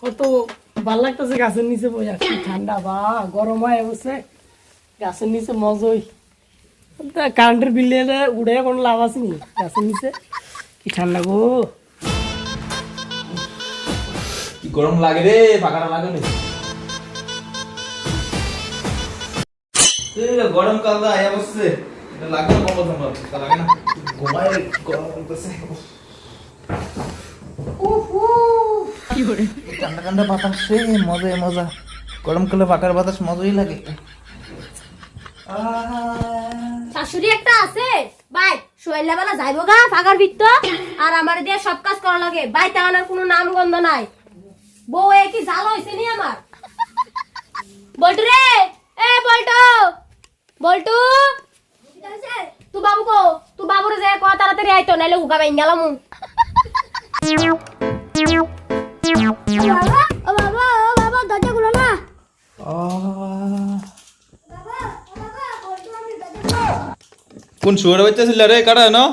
কত ভালো লাগতেছে গাছের নিচে বসে কি ঠান্ডা বা গরম হয় বসে গাছের নিচে মজই কারেন্টের বিলে উড়ে কোনো লাভ আছে নি গাছের নিচে কি ঠান্ডা গো কি গরম লাগে রে পাকাটা লাগে নি গরম কাল দা আয়া বসছে এটা লাগে না কম্বল সম্ভব তা লাগে না ঘুমায় গরম করতেছে কি করে ঠান্ডা ঠান্ডা বাতাস রে মজা মজা গরমকালে পাকার বাতাস মজাই লাগে শাশুড়ি একটা আছে ভাই শোয়াইলা বেলা যাইবো গা ফাঁকার ভিতর আর আমার দিয়ে সব কাজ করা লাগে ভাই তাহলে কোনো নাম গন্ধ নাই বউ এ কি জাল হইছে নি আমার বল্টু রে এ বল্টু বল্টু তুই বাবু কো তুই বাবুরে যে কো তাড়াতাড়ি আইতো নাইলে হুকা বাইন গেলাম ও বাবা দরজা খুলো না কোন শুয়ার বাচ্চা ছিল রে কাটা না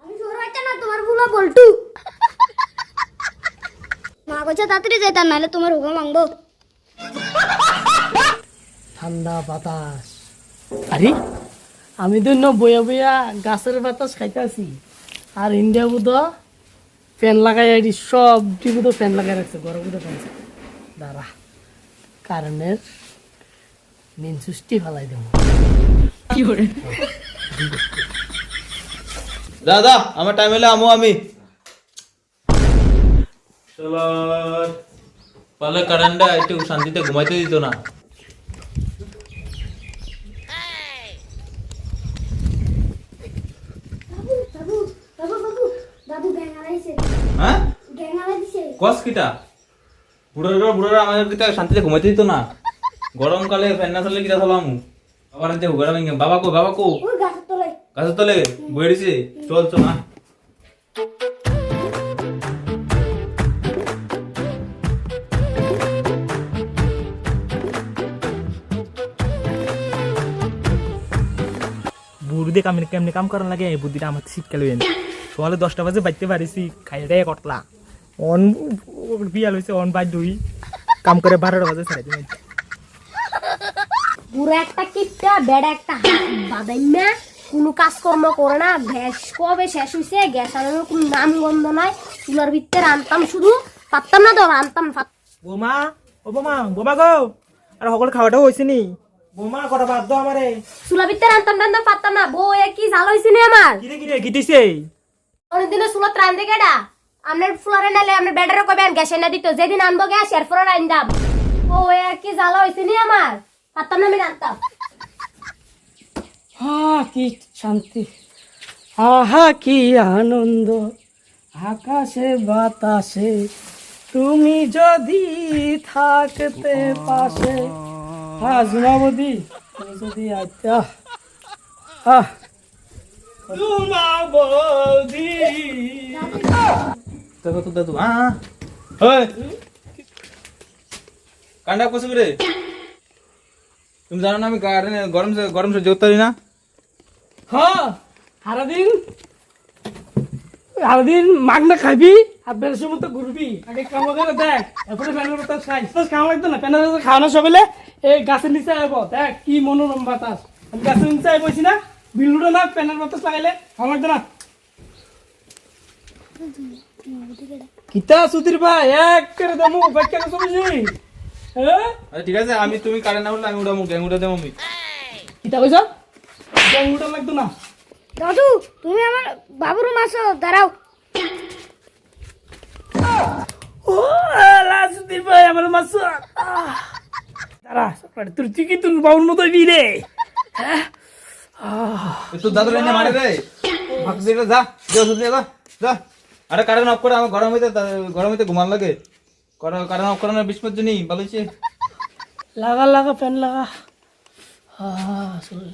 আমি শুয়ার বাচ্চা না তোমার বুলা বল্টু মা কইছে তাড়াতাড়ি যাইতাম নাইলে তোমার হুকা মাংবো ঠান্ডা বাতাস আরে আমি তো বইয়া বইয়া গাছের বাতাস খাইতেছি আর ইন্ডিয়া বুধ ফ্যান লাগাই আইডি সব টিভি তো ফ্যান লাগাই রাখছে গরম বুধ ফ্যান দাঁড়া কারেন্টের মেন সুষ্টি ফেলাই দেব কি করে দাদা আমার টাইম হলে আমো আমি চলো পালে কারেন্টটা একটু শান্তিতে ঘুমাইতে দিত না দাদু গ্যাং আলাইছে হ্যাঁ গ্যাং আলাইছে কস কিটা বুড়ারা আমাদের কিটা শান্তিতে ঘুমাইতে দিত না গরমকালে ফ্যান না চললে কিটা চলাম বাবার যে হুগারা ভেঙে বাবা কো ওই গাছের তলায় গাছের তলে বয়ে দিছে চল চল না বুড়ি কেমনি কাম করার লাগে এই বুদ্ধিটা আমার শিক্ষা লইন সকালে 10টা বাজে বাইতে পারিছি খাইয়ে কটলা অন বিয়াল হয়েছে অন বাই দুই কাম করে 12টা বাজে ছাড়াই দিই পুরো একটা কিপটা বেড়া একটা বাদাইমা কোনো কাজকর্ম করে না গ্যাস কবে শেষ হইছে গ্যাস আনানোর কোনো নাম গন্ধ নাই চুলার ভিতরে আনতাম শুধু পারতাম না তো আনতাম বোমা বোমা গো আর সকল খাওয়াটাও হয়েছে নি বোমা কটা বাদ দাও আমারে চুলার ভিতরে আনতাম পারতাম না বউ এ কি জাল হইছে নি আমার কিরে গিটিছে অনেকদিনে চুলা ত্রাণ দেখে ডা আপনার ফ্লোরে নালে আপনার ব্যাটারে কবেন গ্যাস এনে দিত যেদিন আনবো গ্যাস এর ফ্লোরে আইন দাম ও এ কি জাল হইছে নি আমার পারতাম না আমি আনতাম কি শান্তি আহা কি আনন্দ আকাশে বাতাসে তুমি যদি থাকতে পাশে জুমাবদি তুমি যদি আইতা জুমাবদি দেখো তো দাদু হ্যাঁ কান্ডা কসে করে তুমি জানো না আমি গরম সে যোগ পারি না সারাদিন মাগনা খাবি আর বেড়ে সময় তো ঘুরবি আগে কামা করে দেখ এরপরে প্যানের বাতাস খাই খাওয়া লাগতো না প্যানের বাতাস খাওয়ানো সবেলে এই গাছের নিচে আইব দেখ কি মনোরম বাতাস আমি গাছের নিচে আই বসি না বিল্লুটা না প্যানের বাতাস লাগাইলে খাওয়া লাগতো না কিতা সুধীর ভাই এক করে দেবো ব্যাখ্যা করে চলেছি হ্যাঁ ঠিক আছে আমি তুমি কারেন্ট না বললে আমি উড়াবো গ্যাং উড়া দেবো আমি কিতা কইছ গ্যাংটা লাগতো না দাদু তুমি আমার বাবুর মাসো দাঁড়াও ও সুধীর ভাই আমার মাছ দাঁড়া তোর তুই কি তোর বাবুর মতো রে হ্যাঁ তোর দাদু রান্না মারে রে ভাগ দিয়ে যা যা আরে কারেন্ট অফ করে আমার গরম হইতে ঘুমান লাগে কারেন্ট অফ করানোর 20 মিনিট নেই ভালো হয়েছে লাগা ফ্যান লাগা চলে